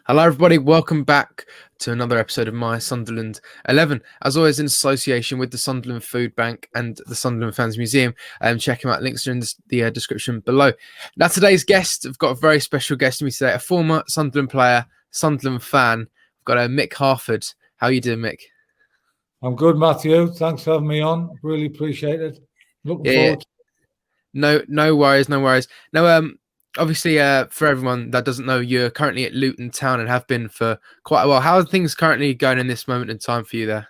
Hello, everybody. Welcome back to another episode of My Sunderland 11. As always, in association with the Sunderland Food Bank and the Sunderland Fans Museum. Check them out. Links are in the description below. Now, today's guest, I've got a very special guest to me today, a former Sunderland player, Sunderland fan. I've got Mick Harford. How are you doing, Mick? I'm good, Matthew. Thanks for having me on. Really appreciate it. Looking forward to it. No worries. Now, obviously, for everyone that doesn't know, you're currently at Luton Town and have been for quite a while. How are things currently going in this moment in time for you there?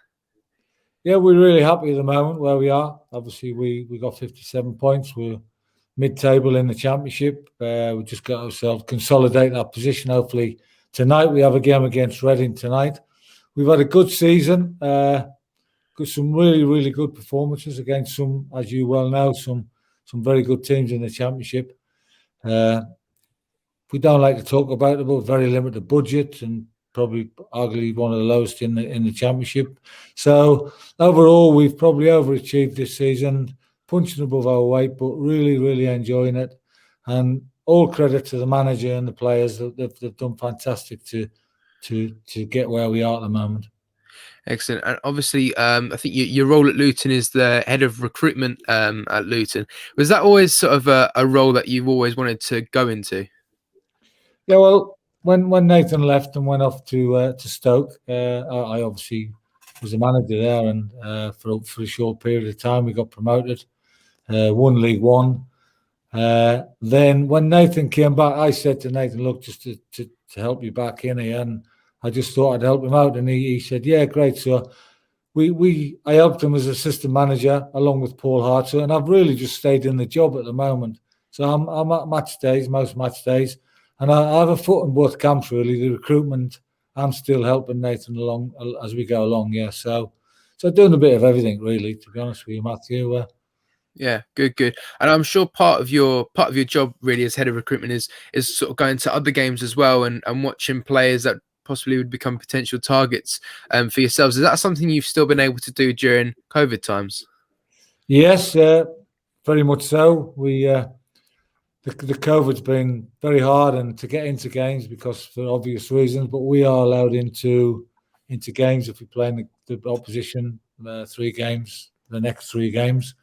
Yeah, we're really happy at the moment where we are. Obviously, we got 57 points. We're mid-table in the Championship. We just got ourselves consolidate our position. Hopefully, tonight we have a game against Reading tonight. We've had a good season. Got some really good performances against some, as you well know, some very good teams in the Championship. We don't like to talk about it, but very limited budget and probably arguably one of the lowest in the Championship. So overall, we've probably overachieved this season, punching above our weight, but really enjoying it. And all credit to the manager and the players. They've done fantastic to get where we are at the moment. Excellent. And obviously, I think your role at Luton is the head of recruitment at Luton. Was that always sort of a role that you've always wanted to go into? Yeah, well, when Nathan left and went off to Stoke, I obviously was the manager there, and for a short period of time we got promoted, won League One. Then when Nathan came back, I said to Nathan, "Look, just to help you back in here," and I just thought I'd help him out, and he said, "Yeah, great." So I helped him as assistant manager along with Paul Harter, and I've really just stayed in the job at the moment. So I'm at most match days. And I have a foot in both camps, really. The recruitment, I'm still helping Nathan along as we go along, yeah. So doing a bit of everything, really, to be honest with you, Matthew. Yeah, good. And I'm sure part of your job, really, as head of recruitment, is sort of going to other games as well and watching players that possibly would become potential targets for yourselves. Is that something you've still been able to do during COVID times? Yes, very much so. The COVID's been very hard and to get into games because for obvious reasons, but we are allowed into games if we play in the opposition 3 games, the next 3 games.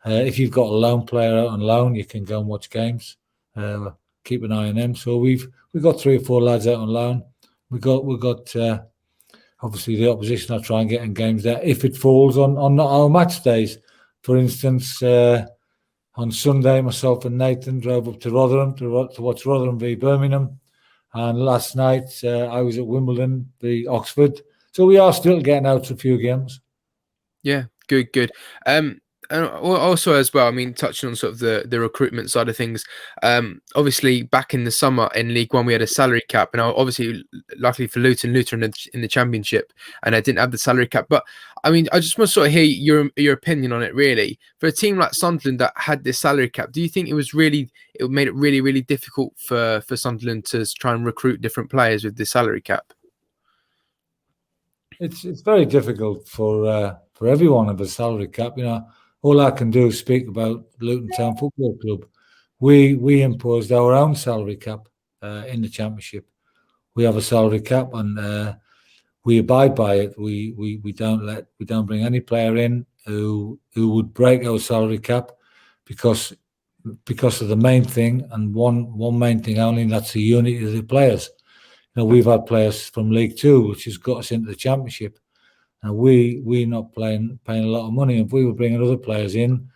If you've got a loan player out on loan, you can go and watch games. Keep an eye on them. So we've got 3 or 4 lads out on loan. We got obviously the opposition are trying to get in games there if it falls on not our match days. For instance, on Sunday, myself and Nathan drove up to Rotherham to watch Rotherham v Birmingham. And last night, I was at Wimbledon v Oxford. So we are still getting out to a few games. Yeah, good. And also as well, I mean, touching on sort of the recruitment side of things, obviously back in the summer in League One, we had a salary cap, and obviously, luckily for Luton in the Championship, and I didn't have the salary cap. But I mean, I just want to sort of hear your opinion on it, really. For a team like Sunderland that had this salary cap, do you think it made it really difficult for Sunderland to try and recruit different players with the salary cap? It's very difficult for everyone of a salary cap. You know, all I can do is speak about Luton Town Football Club. We imposed our own salary cap in the Championship. We have a salary cap, and we abide by it. We don't bring any player in who would break our salary cap because of the main thing and one main thing only, and that's the unity of the players. You know, we've had players from League Two, which has got us into the Championship. And we're not paying a lot of money. If we were bringing other players in,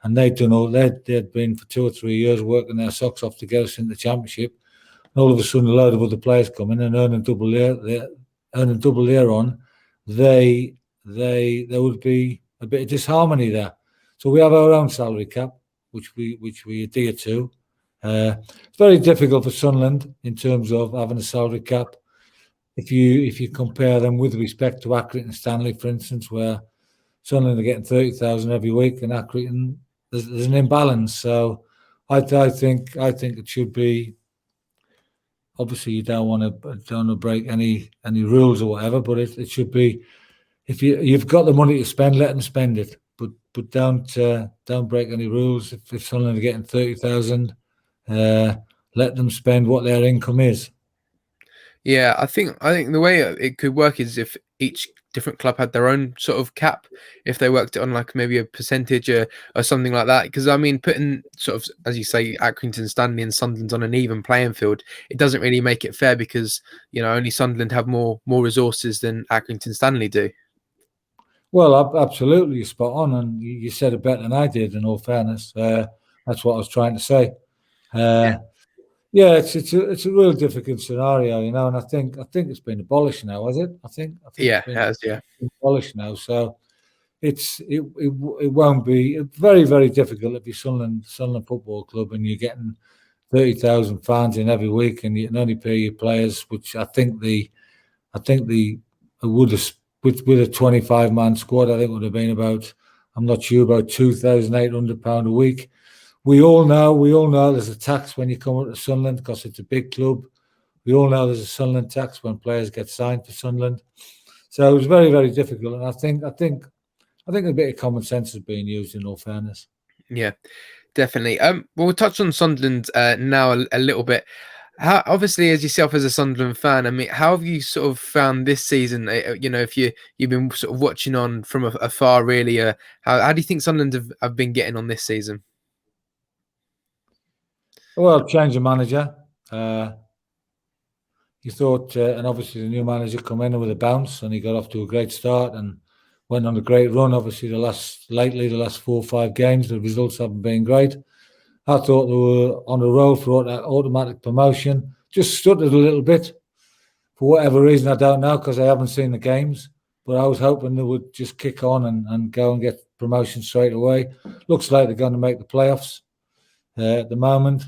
and they'd been for 2 or 3 years working their socks off to get us in the Championship, and all of a sudden a load of other players come in and earning double year on, there would be a bit of disharmony there. So we have our own salary cap, which we adhere to. It's very difficult for Sunderland in terms of having a salary cap. If you compare them with respect to Accrington and Stanley, for instance, where Sunderland are getting 30,000 every week, and Accrington there's an imbalance. So I think it should be. Obviously, you don't want to break any rules or whatever, but it should be. If you've got the money to spend, let them spend it, but don't break any rules. If Sunderland are getting 30,000, let them spend what their income is. Yeah, I think the way it could work is if each different club had their own sort of cap, if they worked it on like maybe a percentage or something like that. Because I mean, putting sort of, as you say, Accrington, Stanley, and Sunderland on an even playing field, it doesn't really make it fair because only Sunderland have more resources than Accrington, Stanley do. Well, absolutely, you're spot on, and you said it better than I did. In all fairness, that's what I was trying to say. Yeah, it's a real difficult scenario, and I think it's been abolished now, has it? I think Yeah, it's it been has, yeah. abolished now, so it won't be very, very difficult if you're Sunderland Football Club and you're getting 30,000 fans in every week, and you can only pay your players, which I think the would have with a 25-man squad, I think would have been about, I'm not sure, about £2,800 a week. We all know there's a tax when you come up to Sunderland because it's a big club. We all know there's a Sunderland tax when players get signed for Sunderland. So it was very, very difficult, and I think a bit of common sense is being used, in all fairness. Yeah, definitely. Well, we'll touch on Sunderland now a little bit. How, obviously, as yourself as a Sunderland fan, I mean, how have you sort of found this season? If you've been sort of watching on from afar, really, how do you think Sunderland have been getting on this season? Well, change of manager. You thought, and obviously the new manager come in with a bounce, and he got off to a great start and went on a great run. Obviously, the last 4 or 5 games, the results haven't been great. I thought they were on the road for that automatic promotion. Just stuttered a little bit for whatever reason. I don't know, because I haven't seen the games. But I was hoping they would just kick on and go and get promotion straight away. Looks like they're going to make the playoffs at the moment.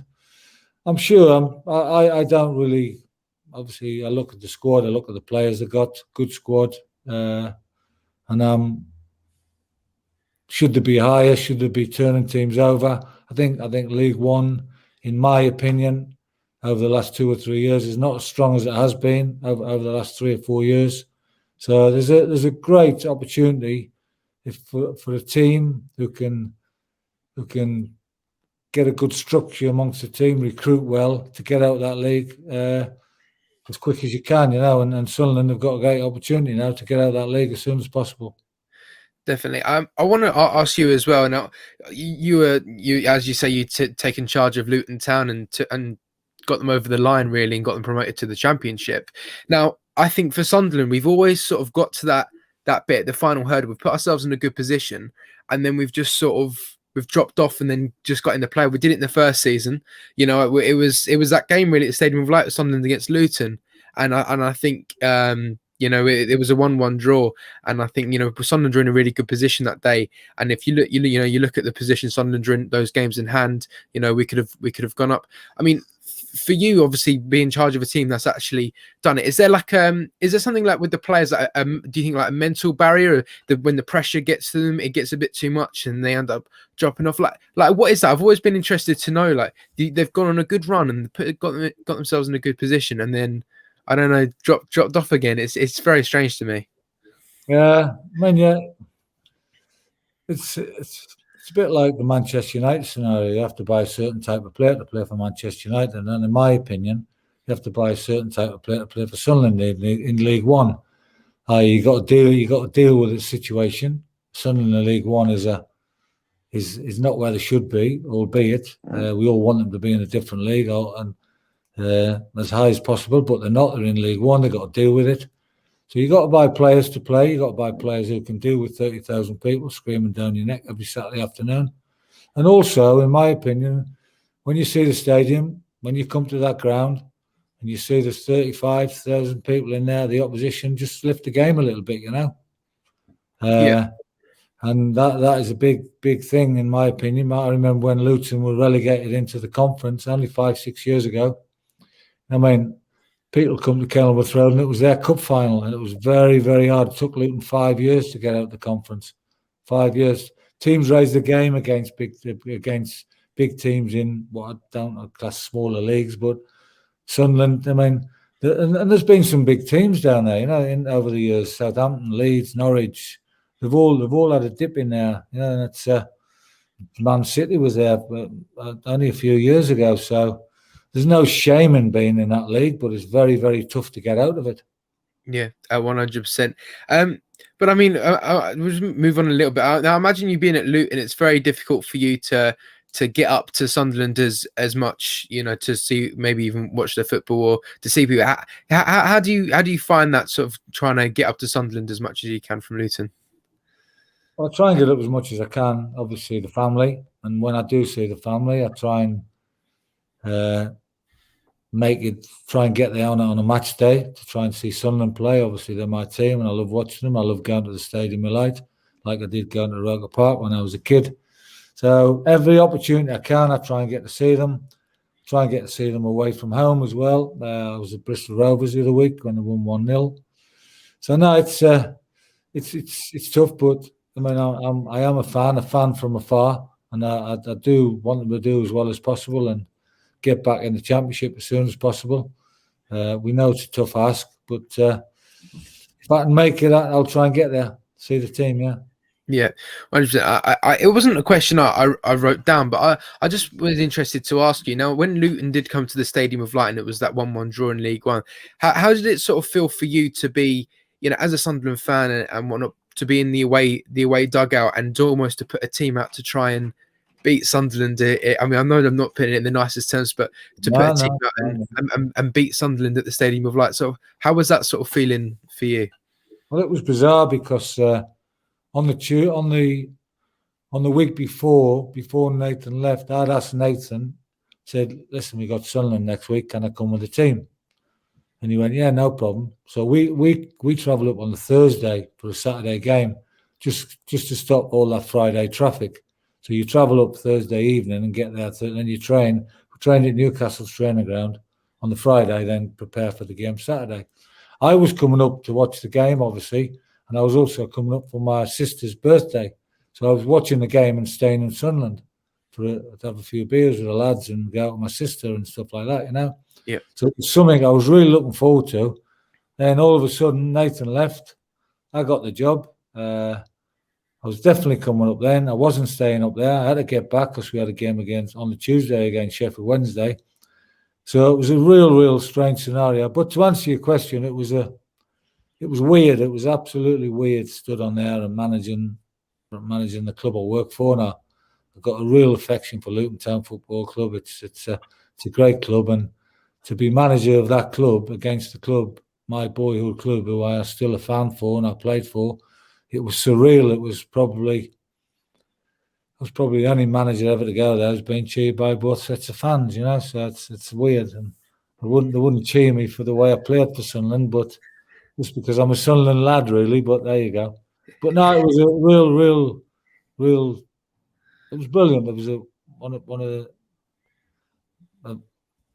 I'm sure. I don't really. Obviously, I look at the squad. I look at the players they got. Good squad. And should they be higher? Should they be turning teams over? I think League One, in my opinion, over the last 2 or 3 years, is not as strong as it has been over the last 3 or 4 years. So there's a great opportunity for a team who can get a good structure amongst the team, recruit well, to get out of that league as quick as you can, and Sunderland have got a great opportunity now to get out of that league as soon as possible. Definitely. I want to ask you as well. Now, you as you say, taken charge of Luton Town and got them over the line, really, and got them promoted to the Championship. Now, I think for Sunderland, we've always sort of got to that bit, the final hurdle. We've put ourselves in a good position, and then we've just sort of we've dropped off, and then just got in the play. We did it in the first season. It was that game really at the Stadium of Light, Sunderland against Luton, and I think it was a 1-1 draw, and I think Sunderland are in a really good position that day. And if you look, you look at the position Sunderland are in those games in hand, we could have gone up. I mean, for you, obviously being in charge of a team that's actually done it, is there something like with the players that do you think like a mental barrier that when the pressure gets to them, it gets a bit too much and they end up dropping off? Like what is that? I've always been interested to know. Like they've gone on a good run and got themselves in a good position, and then I don't know, dropped off again. It's very strange to me. Yeah, I mean, yeah, it's a bit like the Manchester United scenario. You have to buy a certain type of player to play for Manchester United, and then, in my opinion, you have to buy a certain type of player to play for Sunderland in League One. You got to deal with the situation. Sunderland in League One is not where they should be, albeit we all want them to be in a different league and as high as possible, but they're not. They're in League One. They've got to deal with it. So you've got to buy players to play. You've got to buy players who can deal with 30,000 people screaming down your neck every Saturday afternoon. And also, in my opinion, when you see the stadium, when you come to that ground and you see there's 35,000 people in there, the opposition, just lift the game a little bit, Yeah. And that is a big thing, in my opinion. I remember when Luton were relegated into the conference only 5-6 years ago. I mean, people come to Kenilworth Road and it was their cup final, and it was very, very hard. It took Luton 5 years to get out of the conference. 5 years. Teams raised the game against big teams in what I don't class smaller leagues, but Sunderland. I mean, and there's been some big teams down there, over the years. Southampton, Leeds, Norwich. They've all had a dip in there, and it's Man City was there only a few years ago. So there's no shame in being in that league, but it's very, very tough to get out of it. Yeah, 100%. But I mean, we'll just move on a little bit. Now, imagine you being at Luton. It's very difficult for you to get up to Sunderland as much, to see, maybe even watch the football or to see people. How do you find that, sort of trying to get up to Sunderland as much as you can from Luton? Well, I try and get up as much as I can. Obviously, the family, and when I do see the family, I try and try and get there on a match day to try and see Sunderland play. Obviously, they're my team, and I love watching them. I love going to the Stadium of Light, like I did going to Roker Park when I was a kid. So every opportunity I can, I try and get to see them. Try and get to see them away from home as well. I was at Bristol Rovers the other week when they won 1-0. So no, it's tough, but I mean, I am a fan from afar, and I do want them to do as well as possible and get back in the Championship as soon as possible. We know it's a tough ask, but if I can make it, I'll try and get there. See the team, yeah. Yeah, 100%. It wasn't a question I wrote down, but I just was interested to ask you. Now, when Luton did come to the Stadium of Light and it was that 1-1 draw in League One, how did it sort of feel for you to be, as a Sunderland fan and whatnot, to be in the away dugout and almost to put a team out to try and beat Sunderland? I mean, I know I'm not putting it in the nicest terms, but to put a team out and beat Sunderland at the Stadium of Light. So how was that sort of feeling for you? Well, it was bizarre because on the week before Nathan left, I'd asked Nathan, said, "Listen, we got Sunderland next week. Can I come with the team?" And he went, "Yeah, no problem." So we travelled up on the Thursday for a Saturday game, just to stop all that Friday traffic. So you travel up Thursday evening and get there, and then you train. We trained at Newcastle's training ground on the Friday, then prepare for the game Saturday. I was coming up to watch the game, obviously, and I was also coming up for my sister's birthday. So I was watching the game and staying in Sunderland to have a few beers with the lads and go out with my sister and stuff like that, Yeah. So it was something I was really looking forward to. Then all of a sudden, Nathan left. I got the job. I was definitely coming up then. I wasn't staying up there. I had to get back because we had a game on the Tuesday against Sheffield Wednesday. So it was a real strange scenario. But to answer your question, it was weird. It was absolutely weird. Stood on there and managing the club I work for now. I've got a real affection for Luton Town Football Club. It's a great club, and to be manager of that club against the club, my boyhood club, who I am still a fan for and I played for, it was surreal. It was probably the only manager ever to go there who's been cheered by both sets of fans, So it's weird, and they wouldn't cheer me for the way I played for Sunderland, but just because I'm a Sunderland lad, really. But there you go. But no, it was a real. It was brilliant. It was one of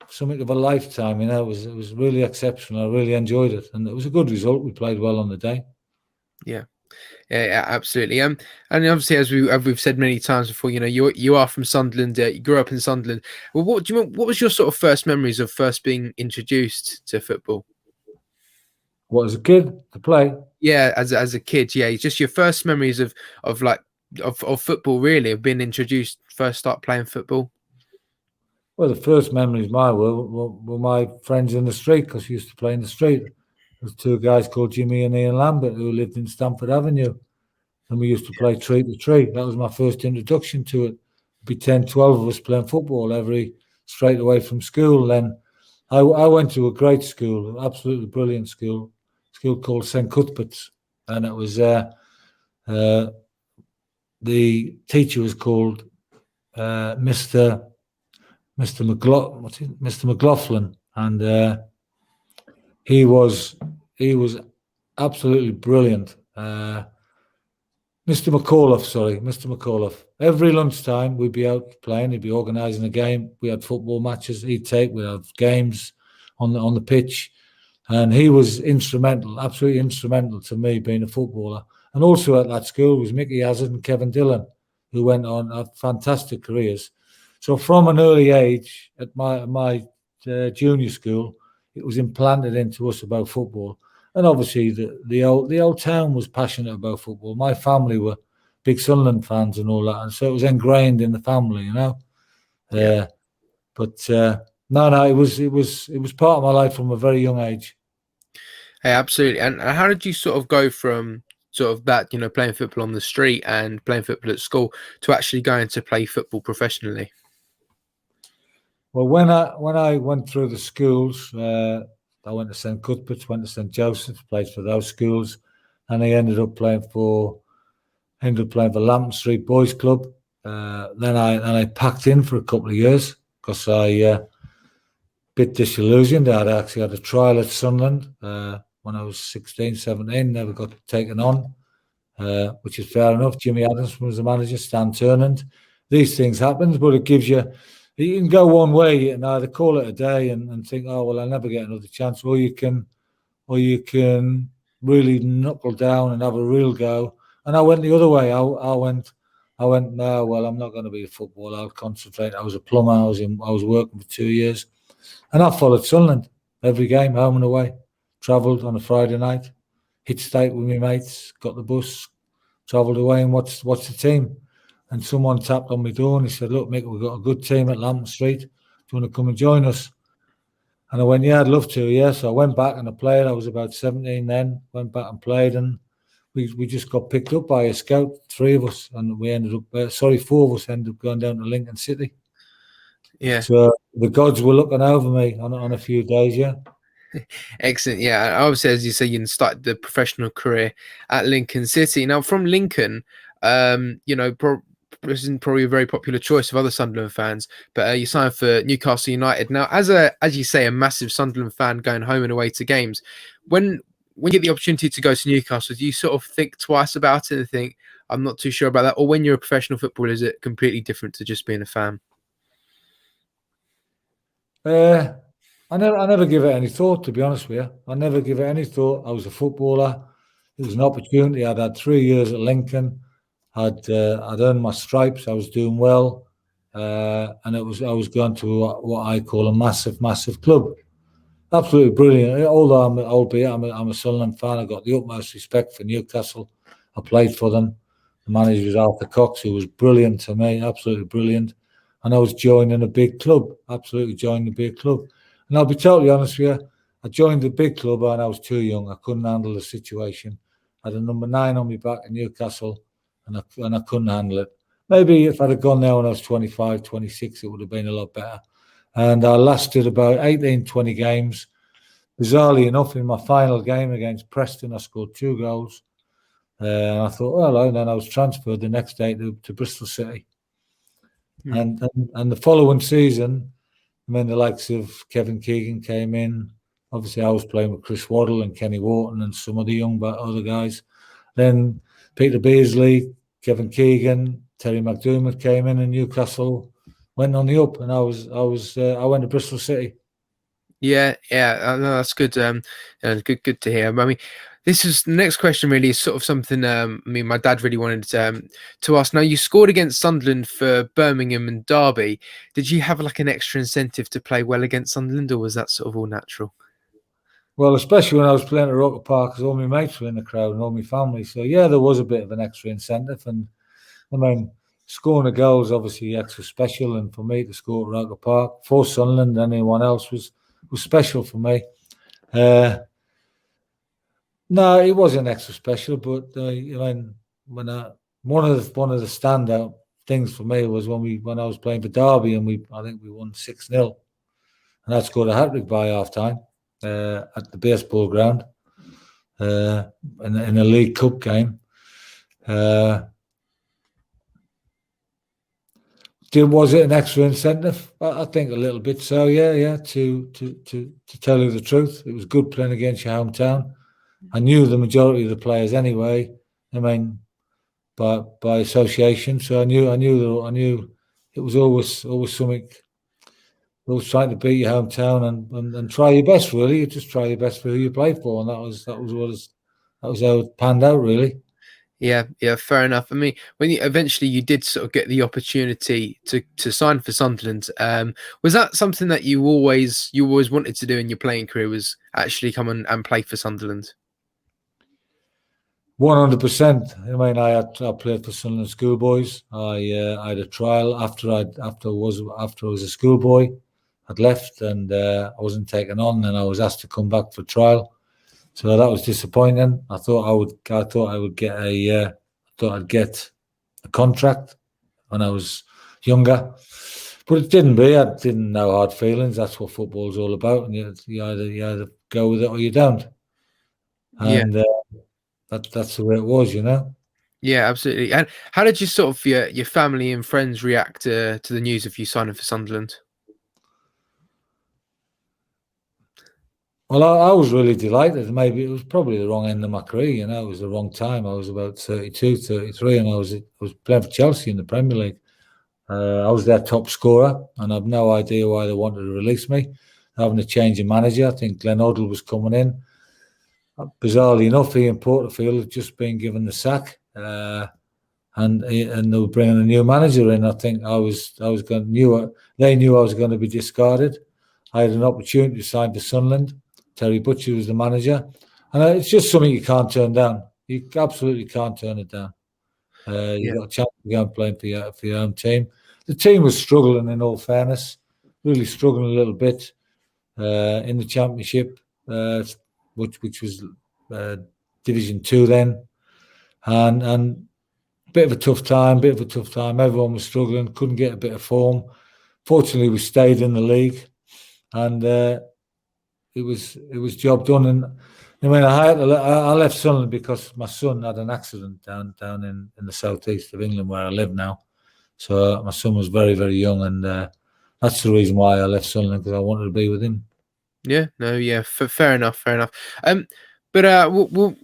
something of a lifetime. It was really exceptional. I really enjoyed it, and it was a good result. We played well on the day. Yeah. Yeah, absolutely. And obviously, as we've said many times before, you are from Sunderland. You grew up in Sunderland. Well, what was your sort of first memories of first being introduced to football? What, as a kid to play? Yeah, as a kid. Yeah, just your first memories of football, really, of being introduced, first start playing football. Well, the first memories were my friends in the street, because we used to play in the street. There was two guys called Jimmy and Ian Lambert who lived in Stamford Avenue, and we used to play tree to tree. That was my first introduction to it. It'd be 10, 12 of us playing football straight away from school. Then I went to a great school, absolutely brilliant school called St. Cuthbert's, and it was the teacher was called Mr. McLaughlin, and he was absolutely brilliant. Mr. McAuliffe. Every lunchtime we'd be out playing. He'd be organising a game. We had football matches. We'd have games on the pitch, and he was absolutely instrumental to me being a footballer. And also at that school was Mick Harford and Kevin Dillon, who went on fantastic careers. So from an early age, at my junior school, it was implanted into us about football. And obviously the old town was passionate about football. My family were big Sunderland fans and all that, and so it was ingrained in the family, Yeah. But No, it was part of my life from a very young age. Hey, absolutely. And how did you sort of go from sort of that, playing football on the street and playing football at school to actually going to play football professionally? Well, when I went through the schools, I went to St Cuthbert's, went to St Joseph's, played for those schools, and I ended up playing for Lambton Street Boys Club. Then I packed in for a couple of years because I bit disillusioned. I'd actually had a trial at Sunderland when I was 16, 17, never got taken on, which is fair enough. Jimmy Adams was the manager, Stan Turnant. These things happen, but it gives you can go one way and either call it a day and think, oh, well, I'll never get another chance, or you can really knuckle down and have a real go. And I went the other way. I went, no, well, I'm not going to be a footballer. I'll concentrate. I was a plumber. I was working for 2 years. And I followed Sunderland every game, home and away. Travelled on a Friday night, hit state with my mates, got the bus, travelled away and watched the team. And someone tapped on my door and he said, look, Mick, we've got a good team at Lambton Street. Do you want to come and join us? And I went, yeah, I'd love to, yeah. So I went back and I played. I was about 17 then, went back and played. And we just got picked up by a scout, three of us. And we ended up, four of us ended up going down to Lincoln City. Yeah. So the gods were looking over me on a few days, yeah. Excellent. Yeah. Obviously, as you say, you started the professional career at Lincoln City. Now, from Lincoln, this isn't probably a very popular choice of other Sunderland fans, but you signed for Newcastle United. Now, as you say, a massive Sunderland fan going home and away to games, when you get the opportunity to go to Newcastle, do you sort of think twice about it and think, I'm not too sure about that? Or when you're a professional footballer, is it completely different to just being a fan? I never give it any thought, to be honest with you. I never give it any thought. I was a footballer. It was an opportunity. I'd had 3 years at Lincoln. I'd earned my stripes. I was doing well, and I was going to what I call a massive club. Absolutely brilliant. Albeit I'm a Sunderland fan, I got the utmost respect for Newcastle. I played for them. The manager was Arthur Cox, who was brilliant to me, absolutely brilliant. And I was joining a big club, absolutely joining a big club. And I'll be totally honest with you, I joined the big club and I was too young. I couldn't handle the situation. I had a number 9 on my back in Newcastle and I couldn't handle it. Maybe if I'd have gone there when I was 25, 26, it would have been a lot better. And I lasted about 18, 20 games. Bizarrely enough, in my final game against Preston, I scored 2 goals. And I thought, well, and then I was transferred the next day to Bristol City. And the following season, the likes of Kevin Keegan came in. Obviously, I was playing with Chris Waddle and Kenny Wharton and some of the other guys. Then Peter Beardsley, Kevin Keegan, Terry McDermott came in, and Newcastle went on the up. And I went to Bristol City. Yeah, no, that's good. Good to hear. I mean, this is the next question. Really, is sort of something. My dad really wanted to ask. Now, you scored against Sunderland for Birmingham and Derby. Did you have like an extra incentive to play well against Sunderland, or was that sort of all natural? Well, especially when I was playing at Roker Park, because all my mates were in the crowd and all my family. So yeah, there was a bit of an extra incentive, and I mean, scoring a goal is obviously extra special. And for me to score at Roker Park for Sunderland and anyone else was special for me. No, it wasn't extra special, but one of the standout things for me was when I was playing for Derby and I think we won 6-0, and I scored a hat-trick by half time at the baseball ground in a League Cup game. Was it an extra incentive? I think a little bit so. Yeah. To tell you the truth, it was good playing against your hometown. I knew the majority of the players anyway. I mean, by association, so I knew it was always something. Always trying to beat your hometown and try your best. Really, you just try your best for who you play for, and that was how it panned out. Really. Yeah, fair enough. I mean, when you did sort of get the opportunity to sign for Sunderland, was that something that you always wanted to do in your playing career? Was actually come and play for Sunderland? 100%. I mean, I played for Sunderland schoolboys. I had a trial after I was a schoolboy. I'd left and I wasn't taken on, and I was asked to come back for trial. So that was disappointing. I thought I'd get a contract when I was younger, but it didn't be. I didn't know hard feelings. That's what football's all about, and you either go with it or you don't. And that's the way it was, you know. Yeah, absolutely. And how did you sort of your family and friends react to the news of you signing for Sunderland? Well, I was really delighted. Maybe it was probably the wrong end of my career, you know. It was the wrong time. I was about 32, 33, and I was playing for Chelsea in the Premier League. I was their top scorer, and I've no idea why they wanted to release me. Having a change of manager, I think Glenn Hoddle was coming in. Bizarrely enough, Ian Porterfield had just been given the sack, and they were bringing a new manager in. I think they knew I was going to be discarded. I had an opportunity to sign for Sunderland. Terry Butcher was the manager, and it's just something you can't turn down. You absolutely can't turn it down. You've got a chance to go and play for your own team. The team was struggling, in all fairness, really struggling a little bit in the Championship, which was Division 2 then, and bit of a tough time. Everyone was struggling, couldn't get a bit of form. Fortunately, we stayed in the league, and it was job done. And I mean, I left Sunderland because my son had an accident down in the southeast of England where I live now. So my son was very, very young, and that's the reason why I left Sunderland, because I wanted to be with him. Yeah, no, yeah, fair enough. But we'll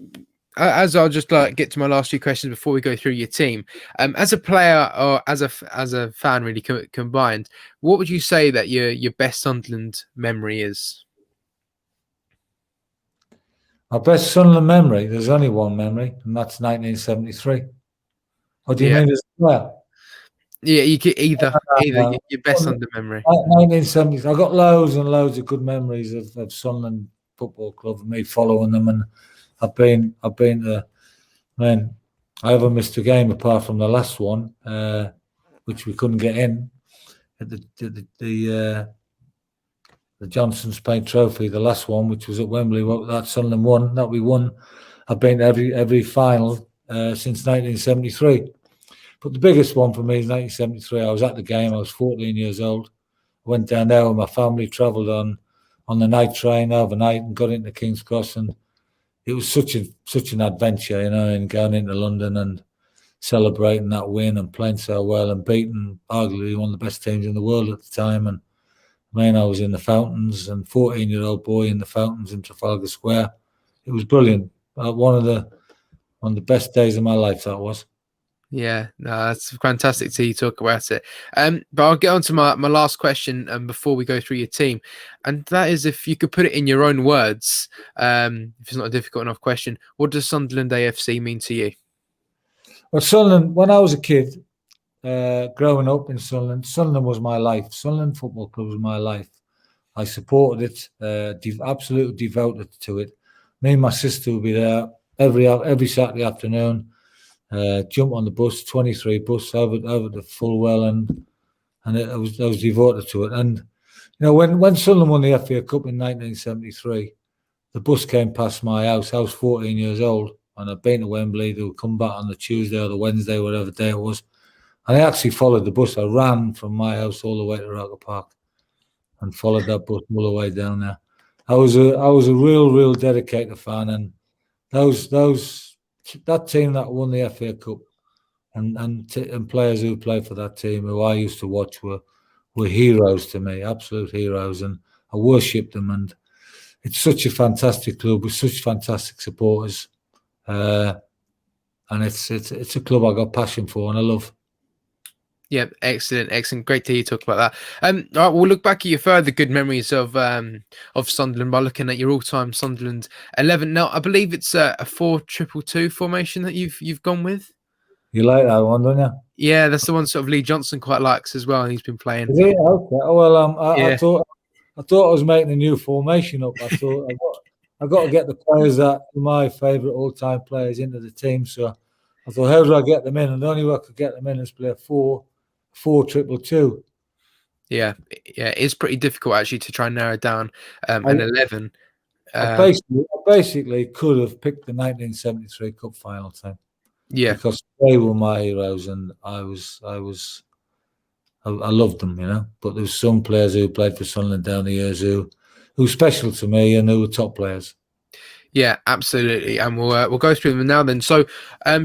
as I'll just get to my last few questions before we go through your team. As a player or as a fan, really combined, what would you say that your best Sunderland memory is? My best Sunderland memory, there's only one memory, and that's 1973. What do you mean as well? Yeah, you could either your best Sunderland memory. 1970s. I've got loads and loads of good memories of Sunderland Football Club and me following them, and I've been to. Man, I haven't missed a game apart from the last one, which we couldn't get in at the Johnson's Paint Trophy, the last one, which was at Wembley. That Sunderland won. That we won. I've been to every final since 1973. But the biggest one for me is 1973. I was at the game. I was 14 years old. I went down there with my family, travelled on the night train overnight, and got into King's Cross. And it was such an adventure, you know, and going into London and celebrating that win and playing so well and beating arguably one of the best teams in the world at the time. And man, I was in the fountains, and 14-year-old boy in the fountains in Trafalgar Square. It was brilliant. One of the best days of my life, that was. Yeah, no, that's fantastic to talk about it. But I'll get on to my last question before we go through your team. And that is, if you could put it in your own words, if it's not a difficult enough question, what does Sunderland AFC mean to you? Well, Sunderland, when I was a kid, growing up in Sunderland was my life. Sunderland Football Club was my life. I supported it, absolutely devoted to it. Me and my sister would be there every Saturday afternoon. Jump on the bus, 23 bus over to Fulwell, and I was devoted to it. And you know, when Sunderland won the FA Cup in 1973, the bus came past my house. I was 14 years old, and I'd been to Wembley. They would come back on the Tuesday or the Wednesday, whatever day it was. And I actually followed the bus. I ran from my house all the way to Roker Park, and followed that bus all the way down there. I was a real dedicated fan, and that team that won the FA Cup and players who played for that team who I used to watch were heroes to me, absolute heroes, and I worshipped them. And it's such a fantastic club with such fantastic supporters, and it's a club I got passion for and I love. Yeah, excellent. Great to hear you talk about that. All right, we'll look back at your further good memories of Sunderland by looking at your all-time Sunderland 11. Now, I believe it's a 4-2-2-2 formation that you've gone with. You like that one, don't you? Yeah, that's the one sort of Lee Johnson quite likes as well, and he's been playing. Is it? Okay. Well, I thought I was making a new formation up. I thought I got to get the players that are my favourite all-time players into the team. So I thought, how do I get them in? And the only way I could get them in is play a 4-2-2-2. Yeah, it's pretty difficult actually to try and narrow down I, an 11. I basically could have picked the 1973 Cup final team Yeah, because they were my heroes, and I loved them, But there was some players who played for Sunderland down the years who were special to me and who were top players. yeah, absolutely, and we'll go through them now. Then, so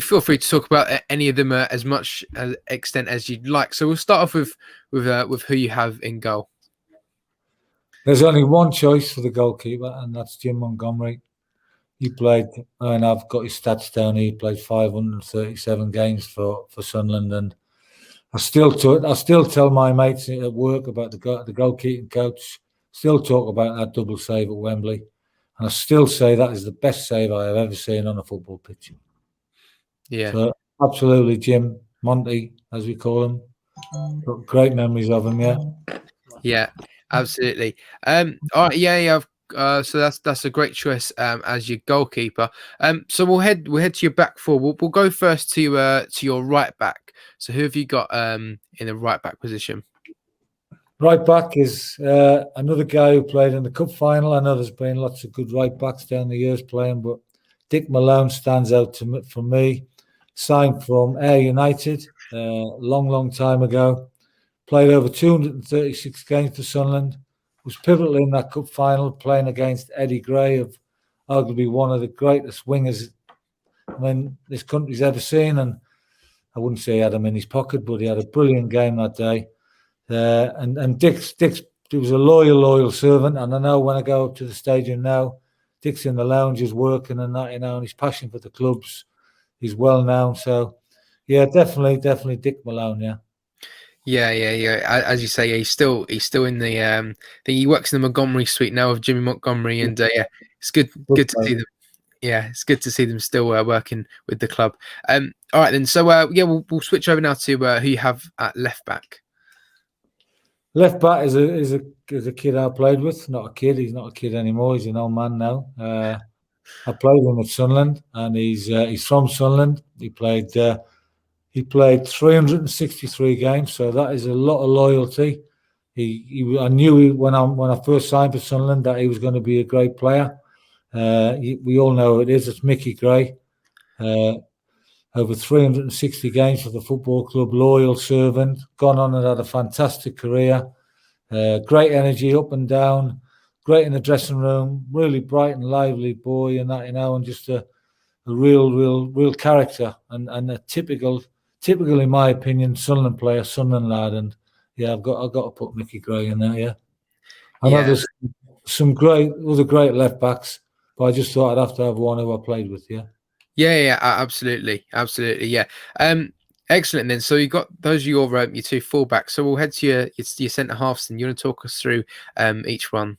feel free to talk about any of them as much extent as you'd like. So we'll start off with who you have in goal. There's only one choice for the goalkeeper, and that's Jim Montgomery. He played, and I've got his stats down. He played 537 games for Sunderland, and I still tell my mates at work about the goalkeeping coach. Still talk about that double save at Wembley, and I still say that is the best save I have ever seen on a football pitch. Yeah. So absolutely, Jim Monty, as we call him. Got great memories of him. Yeah. Yeah, absolutely. All right, yeah. So that's a great choice as your goalkeeper. So we'll head to your back four. We'll go first to your right back. So who have you got in the right back position? Right back is another guy who played in the cup final. I know there's been lots of good right backs down the years playing, but Dick Malone stands out for me. Signed from Ayr United long time ago. Played over 236 games for Sunderland. Was pivotal in that cup final, playing against Eddie Gray, of arguably one of the greatest wingers this country's ever seen. And I wouldn't say he had him in his pocket, but he had a brilliant game that day. And Dick's he was a loyal servant. And I know when I go up to the stadium now, Dick's in the lounges working and that, and his passion for the clubs is well known. So, yeah, definitely Dick Malone. Yeah. Yeah. As you say, he's still in the I think he works in the Montgomery suite now with Jimmy Montgomery, and yeah, it's good to see them. Yeah, it's good to see them still working with the club. All right then. So yeah, we'll switch over now to who you have at left back. Left back is a kid I played with. Not a kid. He's not a kid anymore. He's an old man now. I played him at Sunderland, and he's from Sunderland. He played 363 games, so that is a lot of loyalty. I knew when I first signed for Sunderland that he was going to be a great player. We all know it is. It's Mickey Gray. Over 360 games for the football club, loyal servant, gone on and had a fantastic career. Great energy up and down, great in the dressing room, really bright and lively boy, and that, and just a real character, and a typical, in my opinion, Sunderland player, Sunderland lad. And yeah, I've got to put Mickey Gray in there. Yeah, I know there's some other great left backs, but I just thought I'd have to have one who I played with. Yeah. Yeah, absolutely, yeah. Excellent. Then, so you got those are your two fullbacks. So we'll head to your centre halves. And you want to talk us through each one?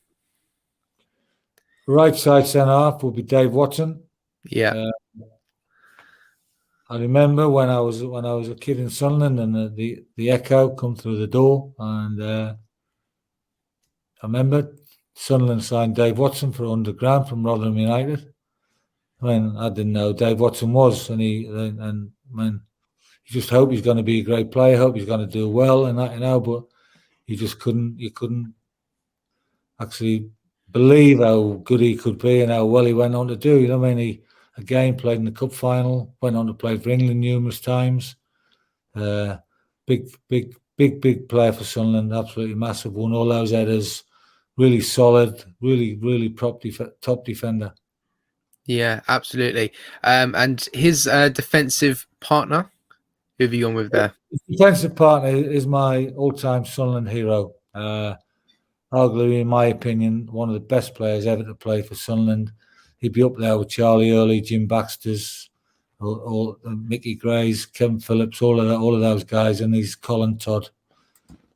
Right side centre half will be Dave Watson. Yeah. I remember when I was a kid in Sunderland, and the echo come through the door, and I remember Sunderland signed Dave Watson for £100,000 from Rotherham United. I didn't know who Dave Watson was, and you just hope he's going to be a great player, hope he's going to do well, and that, but you couldn't actually believe how good he could be and how well he went on to do. He again played in the cup final, went on to play for England numerous times. Big player for Sunderland, absolutely massive. Won all those headers, really solid, really top defender. Yeah, absolutely. And his defensive partner, who have you gone with there? His defensive partner is my all-time Sunderland hero. Arguably, in my opinion, one of the best players ever to play for Sunderland. He'd be up there with Charlie Early, Jim Baxter's, all Mickey Gray's, Kevin Phillips, all of those guys, and he's Colin Todd.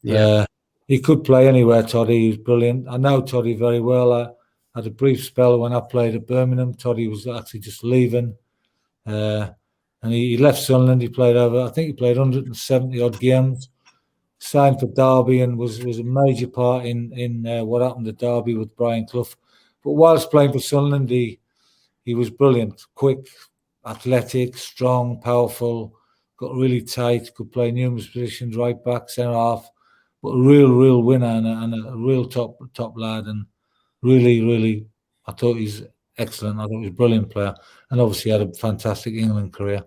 Yeah. He could play anywhere, Toddy. He was brilliant. I know Toddy very well. I had a brief spell when I played at Birmingham. Toddy was actually just leaving. And he left Sunderland. He played 170 odd games. Signed for Derby and was a major part in what happened at Derby with Brian Clough. But whilst playing for Sunderland, he was brilliant, quick, athletic, strong, powerful, got really tight, could play numerous positions, right back, centre half. but a real winner and a real top lad, and really, I thought he's excellent. I thought he was a brilliant player, and obviously had a fantastic England career.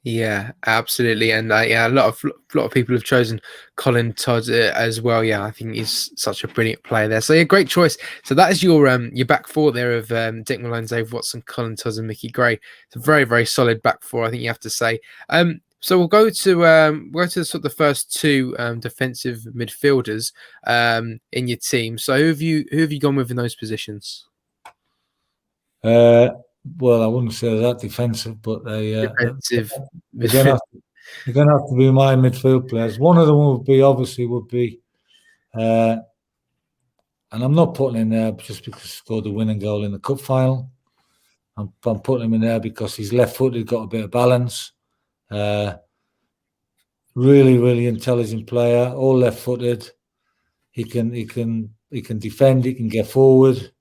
Yeah, absolutely, and yeah, a lot of people have chosen Colin Todd as well. Yeah, I think he's such a brilliant player there. So yeah, great choice. So that is your back four there of Dick Malone, Dave Watson, Colin Todd, and Mickey Gray. It's a very solid back four, I think you have to say. So we'll go to sort of the first two defensive midfielders in your team. So who have you gone with in those positions? Well, I wouldn't say that defensive, but Defensive they're going to midfield. have to, they're going to have to be my midfield players. One of them would be, and I'm not putting in there just because he scored the winning goal in the cup final. I'm putting him in there because he's left-footed, got a bit of balance. Really intelligent player, all left-footed. He can defend. He can get forward.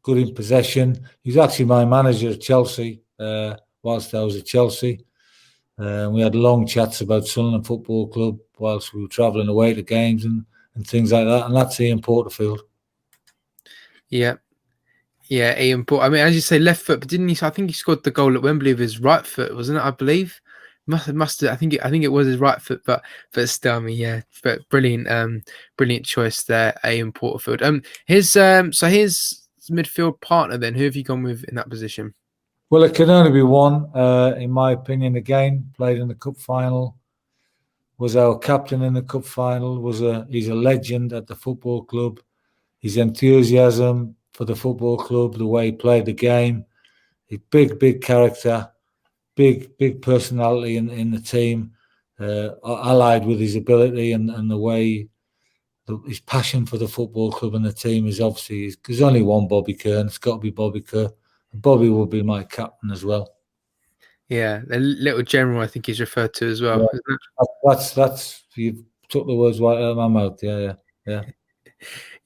Good in possession. He's actually my manager at Chelsea. Whilst I was at Chelsea, we had long chats about Sunderland Football Club whilst we were travelling away to games and things like that. And that's Ian Porterfield. Yeah. Yeah, Ian Paul. I mean, as you say, left foot, but didn't he? I think he scored the goal at Wembley with his right foot, wasn't it? I believe. Must. I think it was his right foot, but still, I mean, yeah, but brilliant choice there, Ian Porterfield. His midfield partner. Then, who have you gone with in that position? Well, it can only be one, in my opinion. Again, played in the cup final. Was our captain in the cup final. He's a legend at the football club. His enthusiasm for the football club, the way he played the game, his big character, big personality in the team, allied with his ability and the way his passion for the football club and the team is obviously. There's only one Bobby Kerr, and it's got to be Bobby Kerr. And Bobby will be my captain as well. Yeah, the little general, I think he's referred to as well. Yeah, that's you took the words right out of my mouth. Yeah.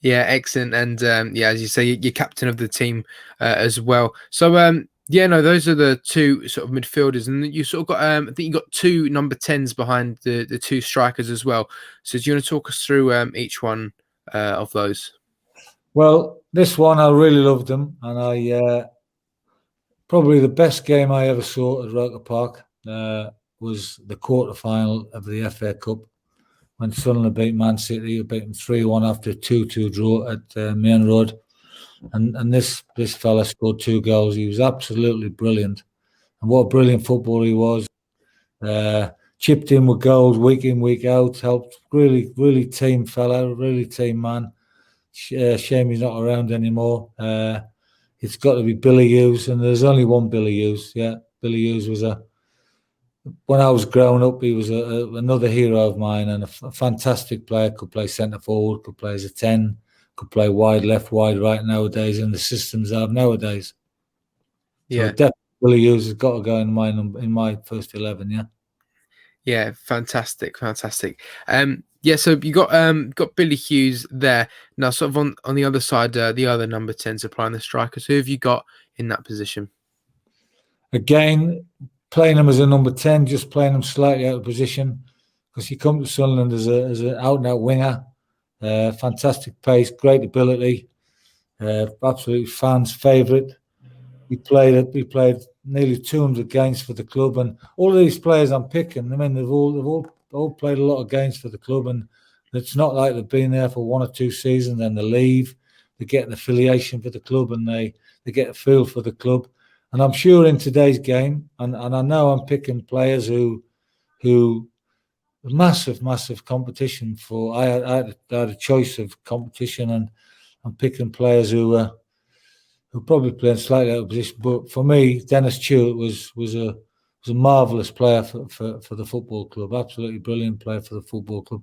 Yeah, excellent. And yeah, as you say, you're captain of the team as well. So yeah, no, those are the two sort of midfielders, and you sort of got I think you got two number 10s behind the two strikers as well. So do you want to talk us through each one of those? Well, this one I really loved him, and I probably the best game I ever saw at Roker Park was the quarter final of the FA Cup when Sunderland beat Man City. Beat them 3-1 after a 2-2 draw at Main Road. And this fella scored 2 goals. He was absolutely brilliant. And what a brilliant footballer he was. Chipped in with goals week in, week out. Helped. Really team fella, really team man. Shame he's not around anymore. It's got to be Billy Hughes, and there's only one Billy Hughes. Yeah, Billy Hughes was when I was growing up, he was another hero of mine and a fantastic player. Could play centre forward, could play as a 10, could play wide left, wide right nowadays in the systems I have nowadays. Yeah. So definitely Billy Hughes has got to go in my first 11. Yeah. Yeah, fantastic. Yeah, so you got Billy Hughes there. Now, sort of on the other side, the other number 10 supplying the strikers. Who have you got in that position? Again, playing him as a number 10, just playing him slightly out of position because he come to Sunderland as an out and out winger. Fantastic pace, great ability, absolutely fans' favourite. He played nearly 200 games for the club, and all of these players I'm picking, I mean, they've all played a lot of games for the club, and it's not like they've been there for 1 or 2 seasons and they leave. They get an affiliation for the club and they get a feel for the club. And I'm sure in today's game, and I know I'm picking players who massive competition for. I had a choice of competition, and I'm picking players who probably playing slightly out of position. But for me, Dennis Stewart was a marvellous player for the football club. Absolutely brilliant player for the football club.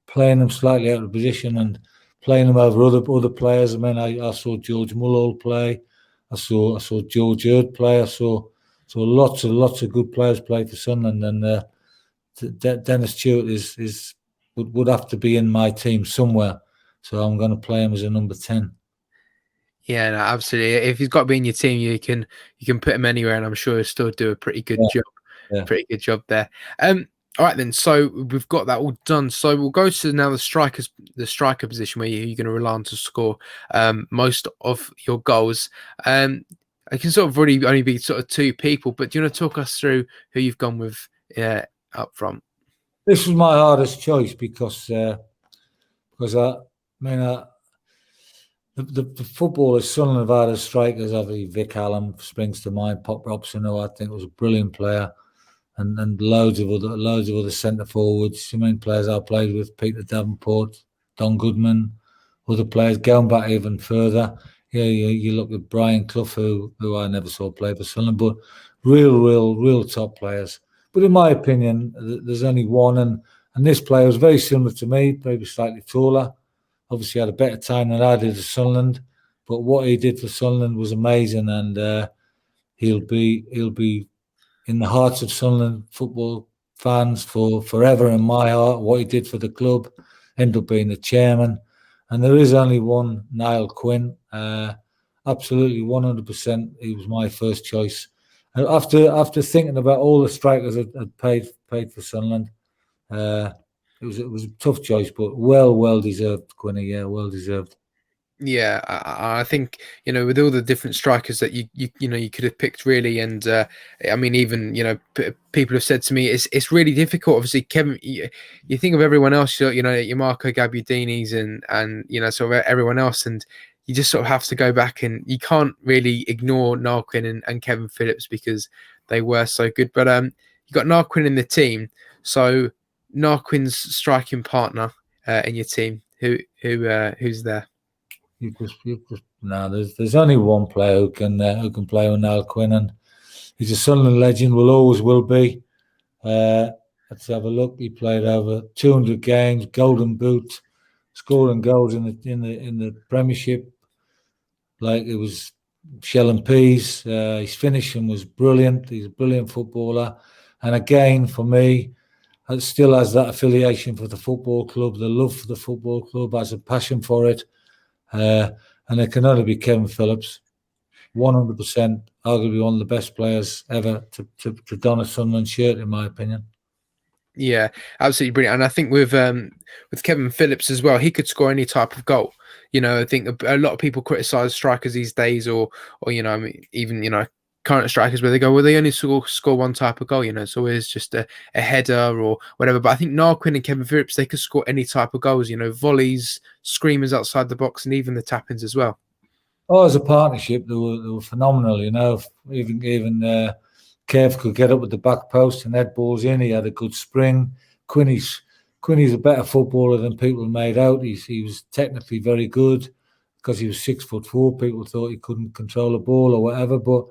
Playing them slightly out of position and playing them over other players. I mean, I saw George Mulhall play. I saw George Hurd play. I saw lots of good players play for Sunderland. And Dennis Stewart would have to be in my team somewhere. So I'm going to play him as a number 10. Yeah, no, absolutely. If he's got to be in your team, you can put him anywhere, and I'm sure he'll still do a pretty good job. Yeah. Pretty good job there. All right, then. So we've got that all done. So we'll go to now the striker position where you're going to rely on to score most of your goals. It can sort of really only be sort of two people, but do you want to talk us through who you've gone with up front? This was my hardest choice because the footballers Sunderland have had as strikers, obviously Vic Allen springs to mind, Pop Robson, who I think was a brilliant player, and loads of other centre forwards. Players I played with, Peter Davenport, Don Goodman, other players going back even further. Yeah, you look at Brian Clough, who I never saw play for Sunderland, but real top players. But in my opinion, there's only one, and this player was very similar to me, maybe slightly taller. Obviously, had a better time than I did at Sunderland, but what he did for Sunderland was amazing, and he'll be in the hearts of Sunderland football fans for forever. In my heart, what he did for the club, ended up being the chairman, and there is only one, Nile Quinn. Absolutely, 100%. He was my first choice. And after thinking about all the strikers that paid for Sunderland, it was a tough choice, but well deserved, Quinny. Yeah, well deserved. Yeah, I think with all the different strikers that you could have picked really, and I mean even people have said to me it's really difficult. Obviously, Kevin, you think of everyone else, your Marco Gabbiadini's and sort of everyone else, and you just sort of have to go back and you can't really ignore Nile Quinn and Kevin Phillips because they were so good. But you got Nile Quinn in the team, so Nile Quinn's striking partner in your team, who's there? You just no. There's only one player who can play with Nile Quinn, and he's a Sunderland legend. Always will be. Let's have a look. He played over 200 games, Golden Boot, scoring goals in the Premiership. Like it was shell and peas. His finishing was brilliant. He's a brilliant footballer, and again for me, it still has that affiliation for the football club, the love for the football club, has a passion for it. And it can only be Kevin Phillips, 100%, arguably one of the best players ever to don a Sunderland shirt, in my opinion. Yeah, absolutely brilliant. And I think with Kevin Phillips as well, he could score any type of goal. I think a lot of people criticize strikers these days, or I mean, even current strikers where they go, well, they only score one type of goal. It's always just a header or whatever. But I think Nile Quinn and Kevin Phillips, they could score any type of goals. volleys, screamers outside the box, and even the tap-ins as well. Oh, as a partnership, they were phenomenal. Even Kev could get up at the back post and head balls in. He had a good spring. Quinny's a better footballer than people made out. He was technically very good because he was 6'4". People thought he couldn't control a ball or whatever. But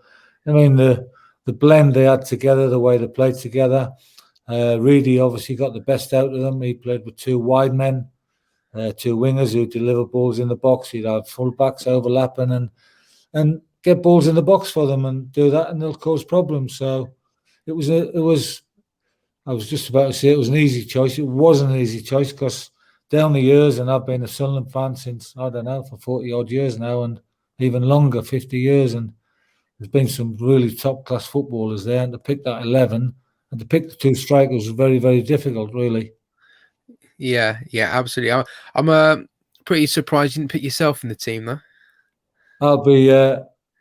I mean, the blend they had together, the way they played together. Reedy obviously got the best out of them. He played with two wide men, two wingers who deliver balls in the box. He'd have full-backs overlapping and get balls in the box for them and do that, and they'll cause problems. So it was. I was just about to say it was an easy choice. It wasn't an easy choice because down the years, and I've been a Sunderland fan since, I don't know, for 40 odd years now, and even longer, 50 years, and there's been some really top class footballers there, and to pick that 11 and to pick the two strikers was very, very difficult, really. Yeah, absolutely. I'm pretty surprised you didn't pick yourself in the team though.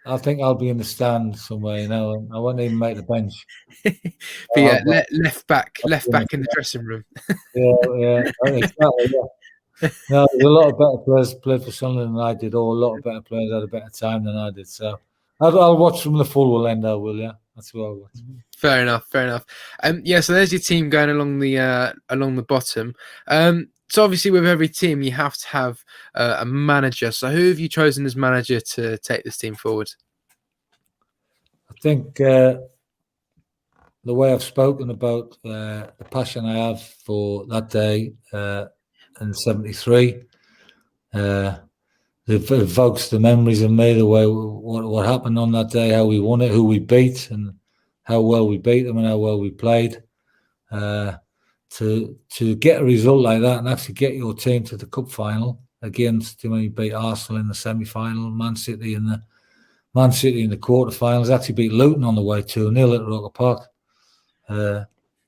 I think I'll be in the stand somewhere. I won't even make the bench. But yeah, left back in the dressing room. Yeah, exactly. Yeah. No, there's a lot of better players played for Sunderland than I did, or a lot of better players had a better time than I did. So I'll watch from the full end. I will. Yeah, that's what I'll watch. Fair enough. Yeah. So there's your team going along the bottom. So obviously with every team you have to have a manager. So who have you chosen as manager to take this team forward? I think the way I've spoken about the passion I have for that day in '73, it evokes the memories of me, the way what happened on that day, how we won it, who we beat, and how well we beat them and how well we played. To get a result like that and actually get your team to the cup final against, you beat Arsenal in the semi-final, Man City in the quarterfinals, actually beat Luton on the way 2-0 at Roker Park.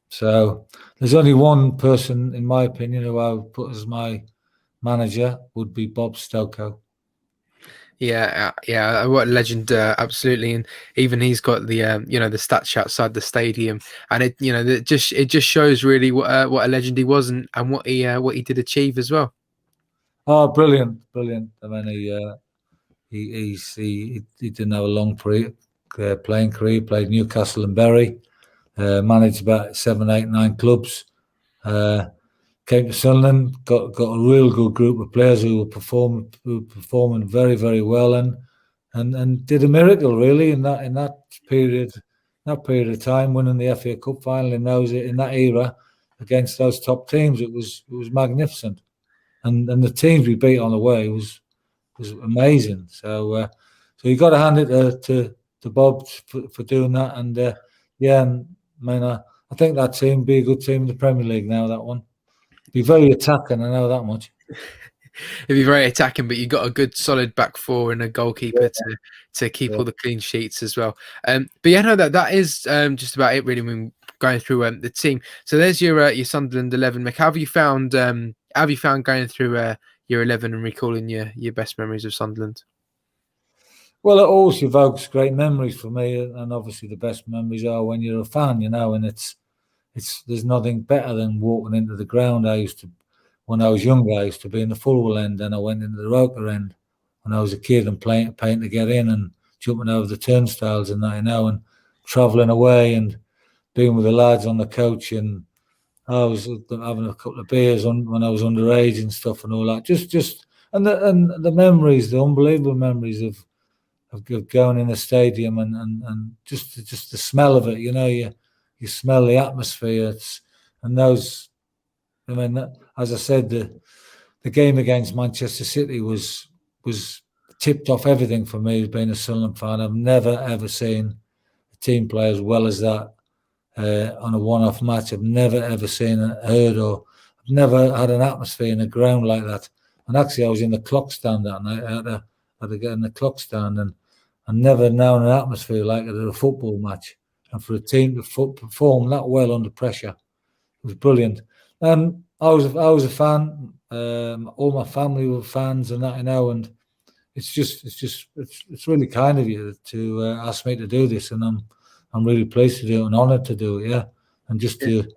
So there's only one person, in my opinion, who I would put as my manager would be Bob Stokoe. Yeah, yeah, what a legend, absolutely, and even he's got the the stats outside the stadium, and it just shows really what a legend he was, and what he did achieve as well. Oh, brilliant, brilliant! I mean, he didn't have a long playing career. He played Newcastle and Bury, managed about 7, 8, 9 clubs. Came to Sunderland, got a real good group of players who were performing very, very well, and did a miracle really in that period of time, winning the FA Cup final in that era against those top teams. It was magnificent, and the teams we beat on the way was amazing. So you got to hand it to Bob for doing that, and yeah, and I mean I think that team be a good team in the Premier League now. That one. Be very attacking, I know that much. It'd be very attacking, but you got a good solid back four and a goalkeeper to keep Yeah. all the clean sheets as well. But yeah, no, that is just about it really when going through the team. So there's your Sunderland 11. Mick, how have you found going through your 11 and recalling your best memories of Sunderland? Well, it always evokes great memories for me, and obviously the best memories are when you're a fan, and it's there's nothing better than walking into the ground. When I was younger, I used to be in the Fulwell end, and I went into the Roker end when I was a kid and paying to get in and jumping over the turnstiles and that, and travelling away and being with the lads on the coach, and I was having a couple of beers when I was underage and stuff and all that. Just and the memories, the unbelievable memories of going in the stadium and just the smell of it. You smell the atmosphere. And those. I mean, as I said, the game against Manchester City was tipped off everything for me. Being a Sunderland fan, I've never ever seen a team play as well as that on a one-off match. I've never ever seen I've never had an atmosphere in a ground like that. And actually, I was in the clock stand that night. I had to get in the clock stand, and I've never known an atmosphere like it at a football match. And for a team to perform that well under pressure, it was brilliant. I was a fan. All my family were fans, and that and it's really kind of you to ask me to do this, and I'm really pleased to do it and honoured to do it. Yeah, and just to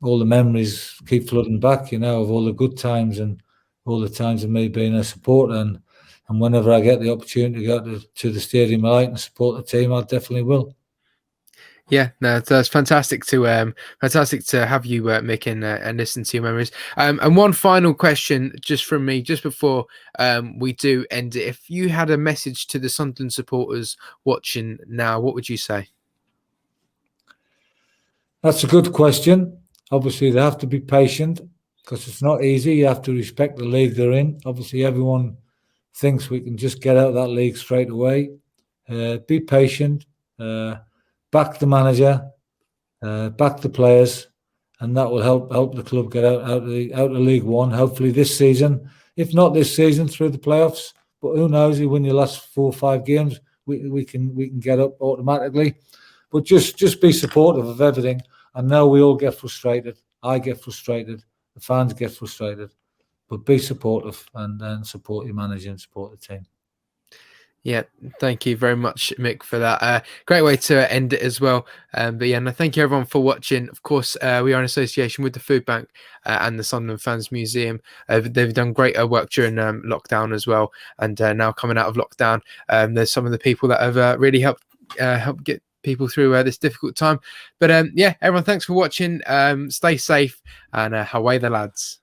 all the memories keep flooding back, of all the good times and all the times of me being a supporter, and whenever I get the opportunity to go to the stadium I like and support the team, I definitely will. Yeah, no, that's fantastic to have you Mick and listen to your memories. And one final question, just from me, just before we do end it. If you had a message to the Sunderland supporters watching now, what would you say? That's a good question. Obviously, they have to be patient because it's not easy. You have to respect the league they're in. Obviously, everyone thinks we can just get out of that league straight away. Be patient. Back the manager. Back the players, and that will help the club get out of League One. Hopefully this season, if not this season, through the playoffs. But who knows? You win your last 4 or 5 games, we can get up automatically. But just be supportive of everything. I know we all get frustrated. I get frustrated. The fans get frustrated. But be supportive and support your manager and support the team. Yeah, thank you very much, Mick, for that. Great way to end it as well. But yeah, no, thank you everyone for watching. Of course, we are in association with the Food Bank and the Sunderland Fans Museum. They've done great work during lockdown as well, and now coming out of lockdown, there's some of the people that have really helped get people through this difficult time. But yeah, everyone, thanks for watching. Stay safe and away the lads.